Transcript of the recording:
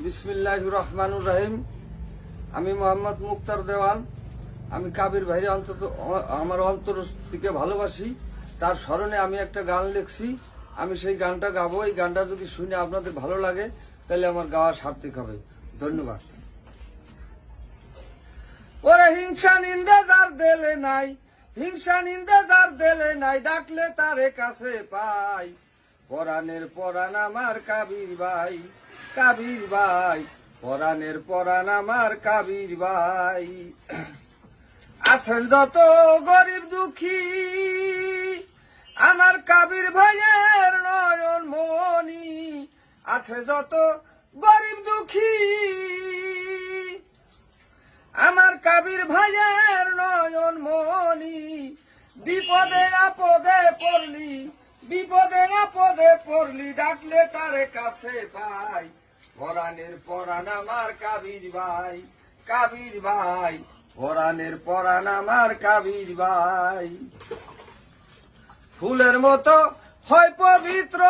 বিসমিল্লাহির রহমানুর রহিম। আমি মোহাম্মদ মুক্তার দেওয়ান। আমি কাবির ভাইরে আমার অন্তর থেকে ভালোবাসি। তার স্মরণে আমি একটা গান লিখছি। আমি সেই গানটা গাবো। এই গানটা যদি শুনে আপনাদের ভালো লাগে তাহলে আমার গাওয়া সার্থক হবে। ধন্যবাদ। ওরে হিংসা নিন্দা যার দেলে নাই, হিংসা নিন্দা যার দেলে নাই, ডাকলে তারে কাছে পাই। পরাণের পরাণ আমার কাবির ভাই, কাবির ভাই, পরাণের পরাণ আমার কাবির ভাই। আছেন যত গরিব দুঃখী আমার কাবির ভাইয়ের নয়ন মনি, আছে যত গরিব দুঃখী আমার কাবির ভাইয়ের নয়ন মনি। বিপদে আপদে পড়লি, বিপদে আপদে পড়লি, ডাকলে তারে কাছে পাই। পরাণের পরাণ আমার কাবির ভাই, কাবির ভাই, পরাণের পরাণ আমার কাবির ভাই। ফুলের মতো হয় পবিত্র